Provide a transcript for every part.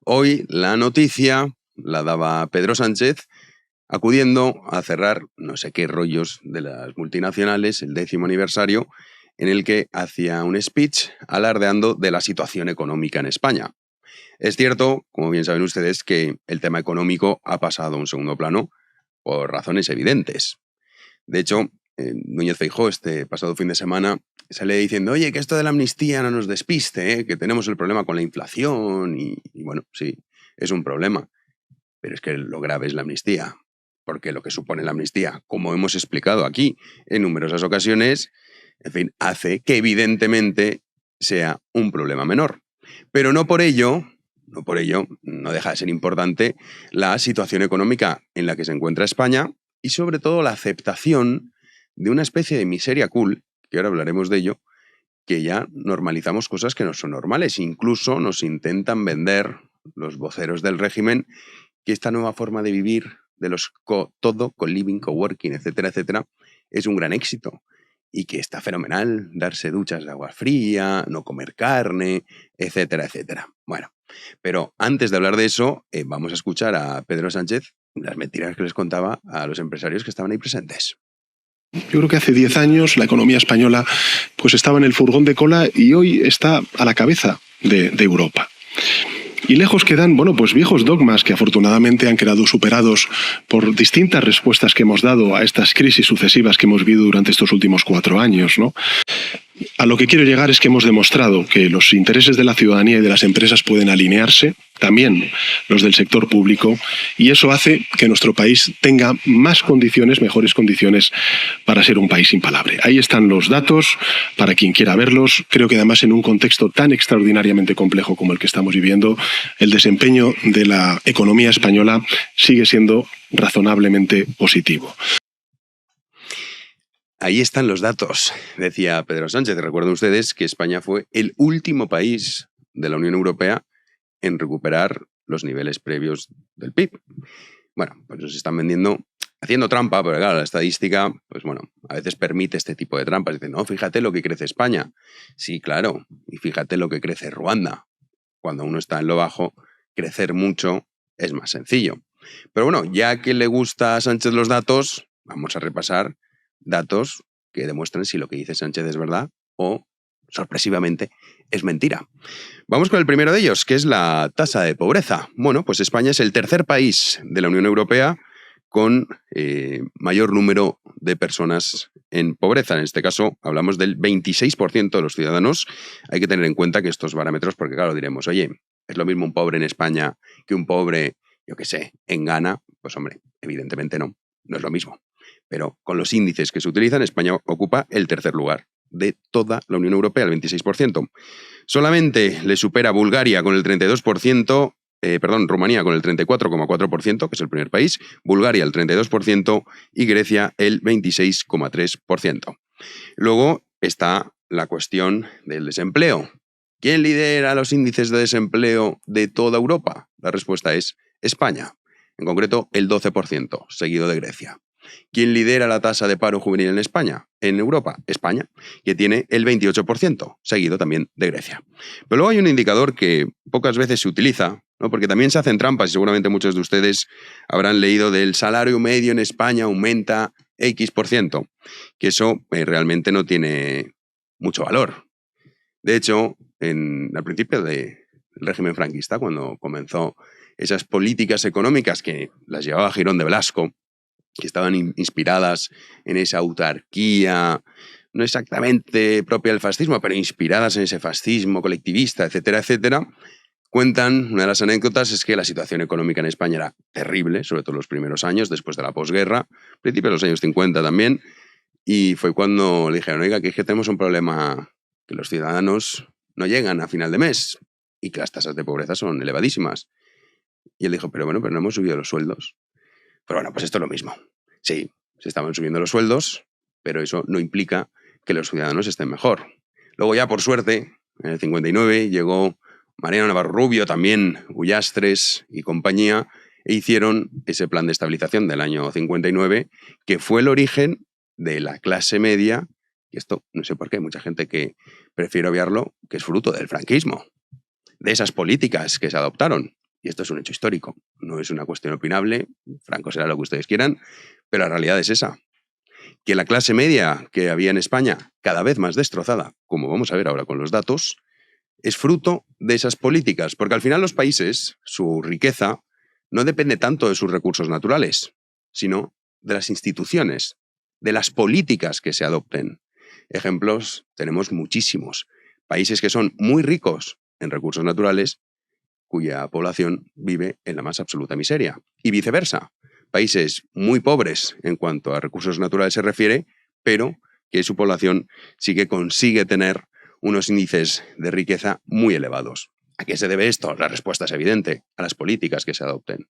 Hoy la noticia la daba Pedro Sánchez acudiendo a cerrar no sé qué rollos de las multinacionales, el 10º aniversario, en el que hacía un speech alardeando de la situación económica en España. Es cierto, como bien saben ustedes, que el tema económico ha pasado a un segundo plano por razones evidentes. De hecho, Núñez Feijóo este pasado fin de semana sale diciendo, oye, que esto de la amnistía no nos despiste, que tenemos el problema con la inflación y bueno, sí, es un problema. Pero es que lo grave es la amnistía, porque lo que supone la amnistía, como hemos explicado aquí en numerosas ocasiones, en fin, hace que evidentemente sea un problema menor. Pero no por ello no deja de ser importante la situación económica en la que se encuentra España y sobre todo la aceptación de una especie de miseria cool, que ahora hablaremos de ello, que ya normalizamos cosas que no son normales. Incluso nos intentan vender los voceros del régimen que esta nueva forma de vivir de los todo, co-living, coworking, etcétera, etcétera, es un gran éxito y que está fenomenal darse duchas de agua fría, no comer carne, etcétera, etcétera. Bueno, pero antes de hablar de eso, vamos a escuchar a Pedro Sánchez las mentiras que les contaba a los empresarios que estaban ahí presentes. Yo creo que hace 10 años la economía española pues estaba en el furgón de cola y hoy está a la cabeza de Europa. Y lejos quedan, pues viejos dogmas que afortunadamente han quedado superados por distintas respuestas que hemos dado a estas crisis sucesivas que hemos vivido durante estos últimos 4 años, ¿no? A lo que quiero llegar es que hemos demostrado que los intereses de la ciudadanía y de las empresas pueden alinearse, también los del sector público, y eso hace que nuestro país tenga mejores condiciones para ser un país impalable. Ahí están los datos, para quien quiera verlos. Creo que además en un contexto tan extraordinariamente complejo como el que estamos viviendo, el desempeño de la economía española sigue siendo razonablemente positivo. Ahí están los datos, decía Pedro Sánchez. Recuerden ustedes que España fue el último país de la Unión Europea en recuperar los niveles previos del PIB. Bueno, pues nos están vendiendo, haciendo trampa, pero claro, la estadística, a veces permite este tipo de trampas. Dicen, no, fíjate lo que crece España. Sí, claro, y fíjate lo que crece Ruanda. Cuando uno está en lo bajo, crecer mucho es más sencillo. Pero bueno, ya que le gusta a Sánchez los datos, vamos a repasar datos que demuestran si lo que dice Sánchez es verdad o, sorpresivamente, es mentira. Vamos con el primero de ellos, que es la tasa de pobreza. Bueno, pues España es el tercer país de la Unión Europea con mayor número de personas en pobreza. En este caso hablamos del 26% de los ciudadanos. Hay que tener en cuenta que estos parámetros, porque claro, diremos, oye, ¿es lo mismo un pobre en España que un pobre, yo qué sé, en Ghana? Pues hombre, evidentemente no es lo mismo. Pero con los índices que se utilizan, España ocupa el tercer lugar de toda la Unión Europea, el 26%. Solamente le supera Bulgaria con el 32%, Rumanía con el 34,4%, que es el primer país, Bulgaria el 32% y Grecia el 26,3%. Luego está la cuestión del desempleo. ¿Quién lidera los índices de desempleo de toda Europa? La respuesta es España, en concreto el 12%, seguido de Grecia. ¿Quién lidera la tasa de paro juvenil en España? En Europa, España, que tiene el 28%, seguido también de Grecia. Pero luego hay un indicador que pocas veces se utiliza, ¿no? Porque también se hacen trampas y seguramente muchos de ustedes habrán leído del salario medio en España aumenta X%, que eso realmente no tiene mucho valor. De hecho, al principio del régimen franquista, cuando comenzó esas políticas económicas que las llevaba Girón de Blasco, que estaban inspiradas en esa autarquía, no exactamente propia del fascismo, pero inspiradas en ese fascismo colectivista, etcétera, etcétera, cuentan, una de las anécdotas es que la situación económica en España era terrible, sobre todo los primeros años, después de la posguerra, principios de los años 50 también, y fue cuando le dijeron, oiga, que es que tenemos un problema, que los ciudadanos no llegan a final de mes y que las tasas de pobreza son elevadísimas. Y él dijo, pero no hemos subido los sueldos. Pero bueno, pues esto es lo mismo. Sí, se estaban subiendo los sueldos, pero eso no implica que los ciudadanos estén mejor. Luego ya, por suerte, en el 59 llegó Mariano Navarro Rubio, también Ullastres y compañía, e hicieron ese plan de estabilización del año 59, que fue el origen de la clase media, y esto no sé por qué, hay mucha gente que prefiere obviarlo, que es fruto del franquismo, de esas políticas que se adoptaron. Y esto es un hecho histórico, no es una cuestión opinable, franco será lo que ustedes quieran, pero la realidad es esa. Que la clase media que había en España, cada vez más destrozada, como vamos a ver ahora con los datos, es fruto de esas políticas, porque al final los países, su riqueza, no depende tanto de sus recursos naturales, sino de las instituciones, de las políticas que se adopten. Ejemplos tenemos muchísimos. Países que son muy ricos en recursos naturales, cuya población vive en la más absoluta miseria. Y viceversa, países muy pobres en cuanto a recursos naturales se refiere, pero que su población sí que consigue tener unos índices de riqueza muy elevados. ¿A qué se debe esto? La respuesta es evidente, a las políticas que se adopten,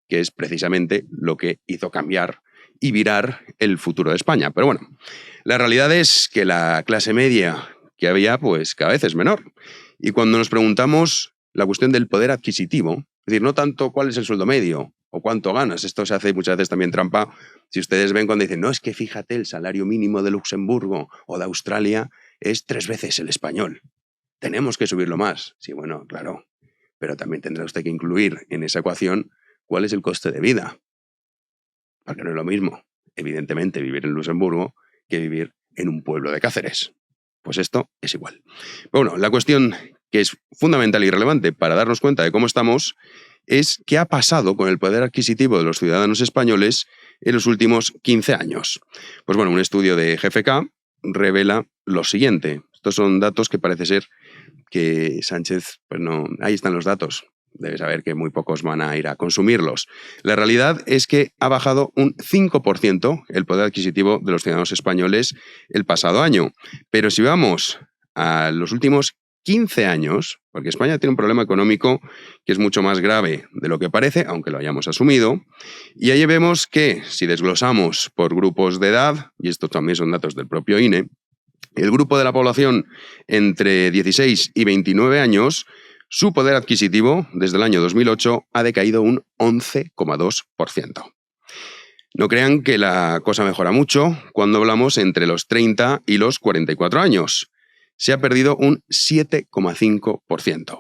que es precisamente lo que hizo cambiar y virar el futuro de España. Pero bueno, la realidad es que la clase media que había, pues cada vez es menor. Y cuando nos preguntamos la cuestión del poder adquisitivo, es decir, no tanto cuál es el sueldo medio o cuánto ganas, esto se hace muchas veces también trampa, si ustedes ven cuando dicen, no, es que fíjate, el salario mínimo de Luxemburgo o de Australia es 3 veces el español. Tenemos que subirlo más. Sí, bueno, claro, pero también tendrá usted que incluir en esa ecuación cuál es el coste de vida. Porque no es lo mismo, evidentemente, vivir en Luxemburgo que vivir en un pueblo de Cáceres. Pues esto es igual. Pero bueno, la cuestión que es fundamental y relevante para darnos cuenta de cómo estamos es qué ha pasado con el poder adquisitivo de los ciudadanos españoles en los últimos 15 años. Pues bueno, un estudio de GfK revela lo siguiente. Estos son datos que parece ser que Sánchez, pues no, ahí están los datos. Debe saber que muy pocos van a ir a consumirlos. La realidad es que ha bajado un 5% el poder adquisitivo de los ciudadanos españoles el pasado año. Pero si vamos a los últimos 15 años, porque España tiene un problema económico que es mucho más grave de lo que parece, aunque lo hayamos asumido, y ahí vemos que si desglosamos por grupos de edad, y estos también son datos del propio INE, el grupo de la población entre 16 y 29 años, su poder adquisitivo desde el año 2008 ha decaído un 11,2%. No crean que la cosa mejora mucho cuando hablamos entre los 30 y los 44 años. Se ha perdido un 7,5%.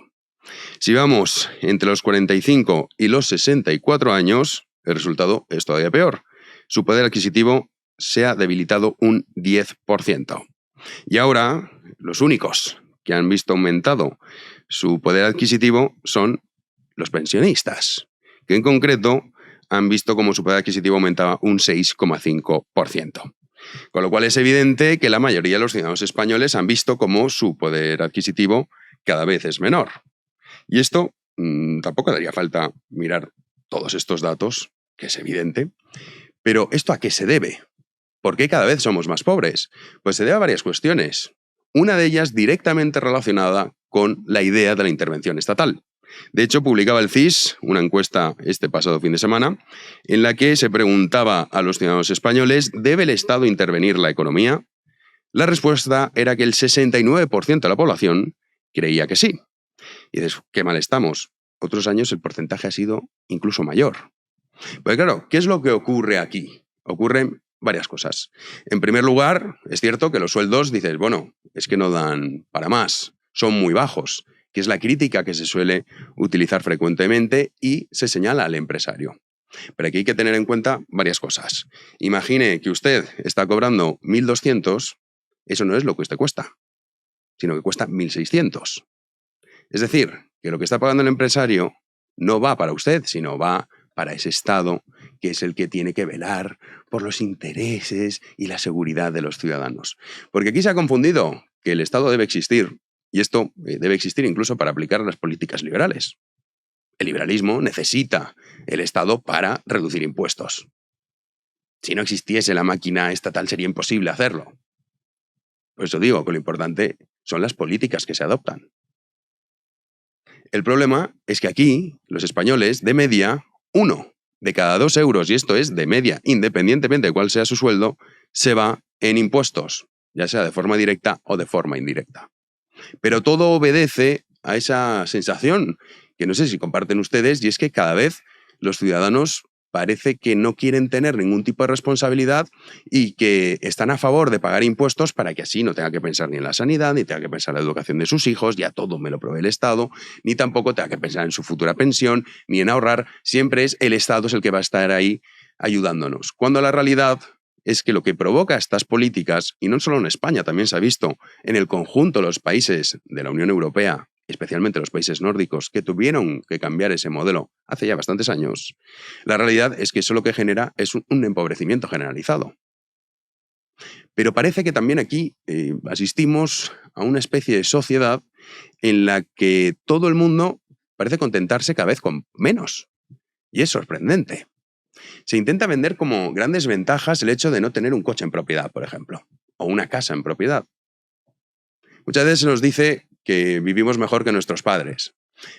Si vamos entre los 45 y los 64 años, el resultado es todavía peor. Su poder adquisitivo se ha debilitado un 10%. Y ahora, los únicos que han visto aumentado su poder adquisitivo son los pensionistas, que en concreto han visto cómo su poder adquisitivo aumentaba un 6,5%. Con lo cual es evidente que la mayoría de los ciudadanos españoles han visto cómo su poder adquisitivo cada vez es menor. Y esto tampoco daría falta mirar todos estos datos, que es evidente, pero ¿esto a qué se debe? ¿Por qué cada vez somos más pobres? Pues se debe a varias cuestiones. Una de ellas directamente relacionada con la idea de la intervención estatal. De hecho, publicaba el CIS una encuesta este pasado fin de semana en la que se preguntaba a los ciudadanos españoles, ¿debe el Estado intervenir la economía? La respuesta era que el 69% de la población creía que sí. Y dices, qué mal estamos. Otros años el porcentaje ha sido incluso mayor. Pues claro, ¿qué es lo que ocurre aquí? Ocurren varias cosas. En primer lugar, es cierto que los sueldos, dices, bueno, es que no dan para más, son muy bajos, que es la crítica que se suele utilizar frecuentemente y se señala al empresario. Pero aquí hay que tener en cuenta varias cosas. Imagine que usted está cobrando 1.200, eso no es lo que usted cuesta, sino que cuesta 1.600. Es decir, que lo que está pagando el empresario no va para usted, sino va para ese Estado que es el que tiene que velar por los intereses y la seguridad de los ciudadanos. Porque aquí se ha confundido que el Estado debe existir, y esto debe existir incluso para aplicar las políticas liberales. El liberalismo necesita el Estado para reducir impuestos. Si no existiese la máquina estatal sería imposible hacerlo. Por eso digo que lo importante son las políticas que se adoptan. El problema es que aquí, los españoles, de media, 1 de cada 2 euros, y esto es de media, independientemente de cuál sea su sueldo, se va en impuestos, ya sea de forma directa o de forma indirecta. Pero todo obedece a esa sensación, que no sé si comparten ustedes, y es que cada vez los ciudadanos parece que no quieren tener ningún tipo de responsabilidad y que están a favor de pagar impuestos para que así no tenga que pensar ni en la sanidad, ni tenga que pensar en la educación de sus hijos, ya todo me lo provee el Estado, ni tampoco tenga que pensar en su futura pensión, ni en ahorrar. Siempre es el Estado es el que va a estar ahí ayudándonos. Cuando la realidad es que lo que provoca estas políticas, y no solo en España, también se ha visto en el conjunto de los países de la Unión Europea, especialmente los países nórdicos, que tuvieron que cambiar ese modelo hace ya bastantes años, la realidad es que eso lo que genera es un empobrecimiento generalizado. Pero parece que también aquí asistimos a una especie de sociedad en la que todo el mundo parece contentarse cada vez con menos. Y es sorprendente. Se intenta vender como grandes ventajas el hecho de no tener un coche en propiedad, por ejemplo, o una casa en propiedad. Muchas veces se nos dice que vivimos mejor que nuestros padres.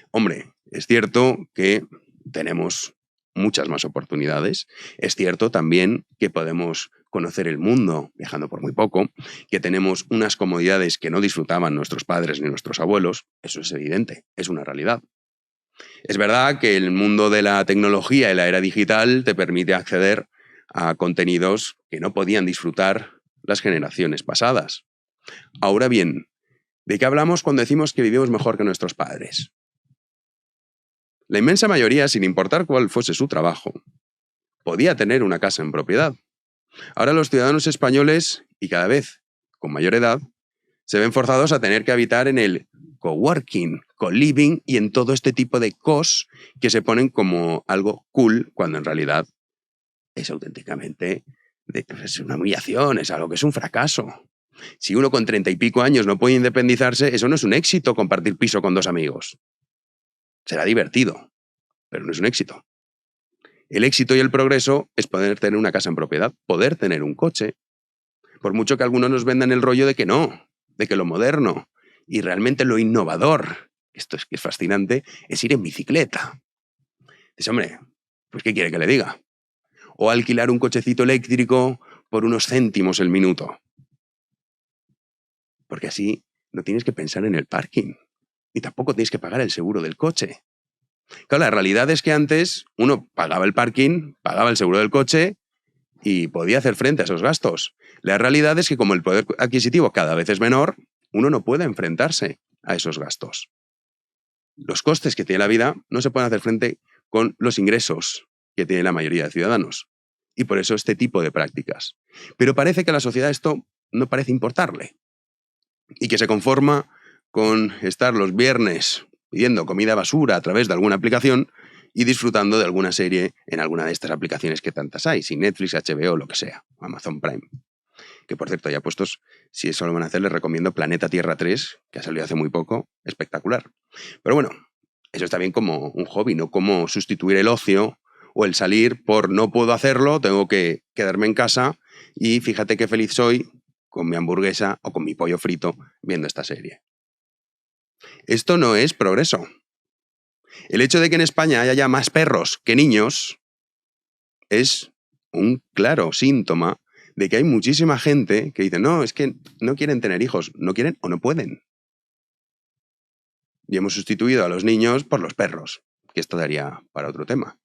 Hombre, es cierto que tenemos muchas más oportunidades. Es cierto también que podemos conocer el mundo viajando por muy poco, que tenemos unas comodidades que no disfrutaban nuestros padres ni nuestros abuelos. Eso es evidente, es una realidad. Es verdad que el mundo de la tecnología y la era digital te permite acceder a contenidos que no podían disfrutar las generaciones pasadas. Ahora bien, ¿de qué hablamos cuando decimos que vivimos mejor que nuestros padres? La inmensa mayoría, sin importar cuál fuese su trabajo, podía tener una casa en propiedad. Ahora los ciudadanos españoles, y cada vez con mayor edad, se ven forzados a tener que habitar en el coworking, co-living y en todo este tipo de cos que se ponen como algo cool cuando en realidad es auténticamente es una humillación, es algo que es un fracaso. Si uno con 30 y pico años no puede independizarse, eso no es un éxito compartir piso con dos amigos. Será divertido, pero no es un éxito. El éxito y el progreso es poder tener una casa en propiedad, poder tener un coche. Por mucho que algunos nos vendan el rollo de que no, de que lo moderno y realmente lo innovador, esto es que es fascinante, es ir en bicicleta. Dice, hombre, pues ¿qué quiere que le diga? O alquilar un cochecito eléctrico por unos céntimos el minuto. Porque así no tienes que pensar en el parking, ni tampoco tienes que pagar el seguro del coche. Claro, la realidad es que antes uno pagaba el parking, pagaba el seguro del coche y podía hacer frente a esos gastos. La realidad es que como el poder adquisitivo cada vez es menor, uno no puede enfrentarse a esos gastos. Los costes que tiene la vida no se pueden hacer frente con los ingresos que tiene la mayoría de ciudadanos. Y por eso este tipo de prácticas. Pero parece que a la sociedad esto no parece importarle. Y que se conforma con estar los viernes pidiendo comida basura a través de alguna aplicación y disfrutando de alguna serie en alguna de estas aplicaciones que tantas hay, si Netflix, HBO, lo que sea, Amazon Prime. Que por cierto, ya puestos, si eso lo van a hacer, les recomiendo Planeta Tierra 3, que ha salido hace muy poco, espectacular. Pero bueno, eso está bien como un hobby, no como sustituir el ocio o el salir por no puedo hacerlo, tengo que quedarme en casa y fíjate qué feliz soy con mi hamburguesa o con mi pollo frito viendo esta serie. Esto no es progreso. El hecho de que en España haya ya más perros que niños es un claro síntoma de que hay muchísima gente que dice, no, es que no quieren tener hijos, no quieren o no pueden. Y hemos sustituido a los niños por los perros, que esto daría para otro tema.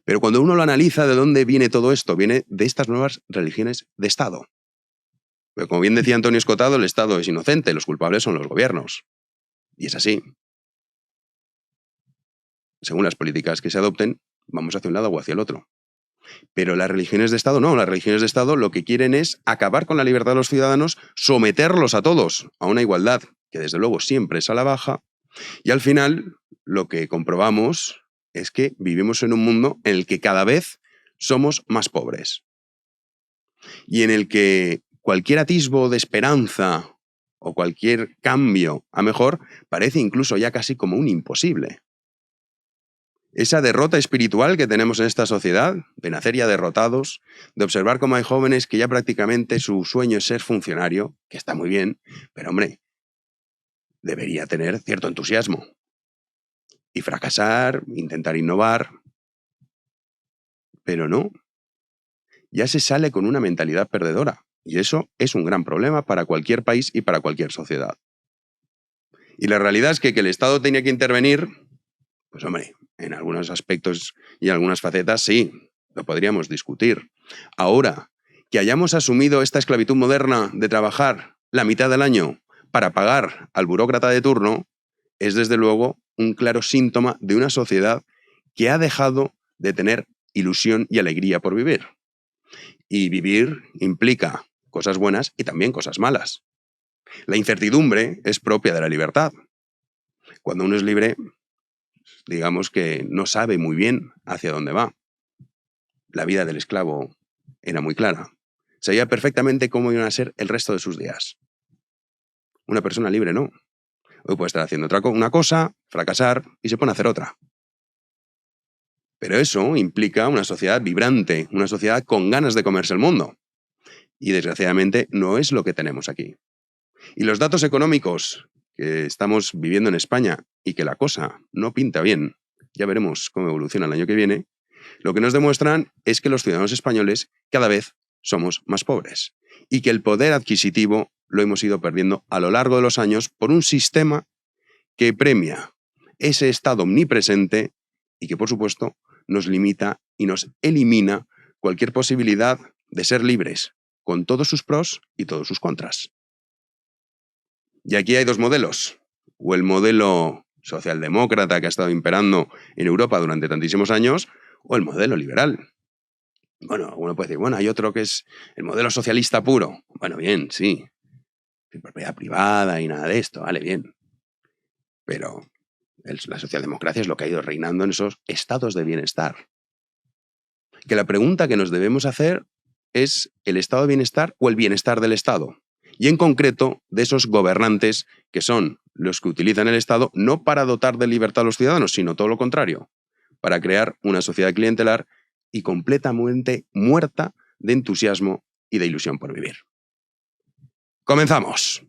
Pero cuando uno lo analiza, ¿de dónde viene todo esto? Viene de estas nuevas religiones de Estado. Pero como bien decía Antonio Escotado, el Estado es inocente, los culpables son los gobiernos. Y es así. Según las políticas que se adopten, vamos hacia un lado o hacia el otro. Pero las religiones de Estado no, las religiones de Estado lo que quieren es acabar con la libertad de los ciudadanos, someterlos a todos a una igualdad que desde luego siempre es a la baja, y al final lo que comprobamos es que vivimos en un mundo en el que cada vez somos más pobres y en el que cualquier atisbo de esperanza o cualquier cambio a mejor parece incluso ya casi como un imposible. Esa derrota espiritual que tenemos en esta sociedad, de nacer ya derrotados, de observar cómo hay jóvenes que ya prácticamente su sueño es ser funcionario, que está muy bien, pero hombre, debería tener cierto entusiasmo. Y fracasar, intentar innovar, pero no. Ya se sale con una mentalidad perdedora, y eso es un gran problema para cualquier país y para cualquier sociedad. Y la realidad es que el Estado tenía que intervenir, pues hombre, en algunos aspectos y en algunas facetas sí, lo podríamos discutir. Ahora, que hayamos asumido esta esclavitud moderna de trabajar la mitad del año para pagar al burócrata de turno, es desde luego un claro síntoma de una sociedad que ha dejado de tener ilusión y alegría por vivir. Y vivir implica cosas buenas y también cosas malas. La incertidumbre es propia de la libertad. Cuando uno es libre, digamos que no sabe muy bien hacia dónde va. La vida del esclavo era muy clara. Sabía perfectamente cómo iban a ser el resto de sus días. Una persona libre no. Hoy puede estar haciendo una cosa, fracasar y se pone a hacer otra. Pero eso implica una sociedad vibrante, una sociedad con ganas de comerse el mundo. Y desgraciadamente no es lo que tenemos aquí. Y los datos económicos que estamos viviendo en España y que la cosa no pinta bien, ya veremos cómo evoluciona el año que viene, lo que nos demuestran es que los ciudadanos españoles cada vez somos más pobres y que el poder adquisitivo lo hemos ido perdiendo a lo largo de los años por un sistema que premia ese estado omnipresente y que, por supuesto, nos limita y nos elimina cualquier posibilidad de ser libres, con todos sus pros y todos sus contras. Y aquí hay dos modelos, o el modelo socialdemócrata que ha estado imperando en Europa durante tantísimos años, o el modelo liberal. Bueno, uno puede decir, bueno, hay otro que es el modelo socialista puro. Bueno, bien, sí. Sin propiedad privada y nada de esto, vale, bien. Pero la socialdemocracia es lo que ha ido reinando en esos estados de bienestar. Que la pregunta que nos debemos hacer es el estado de bienestar o el bienestar del Estado. Y en concreto de esos gobernantes que son los que utilizan el Estado no para dotar de libertad a los ciudadanos, sino todo lo contrario, para crear una sociedad clientelar y completamente muerta de entusiasmo y de ilusión por vivir. ¡Comenzamos!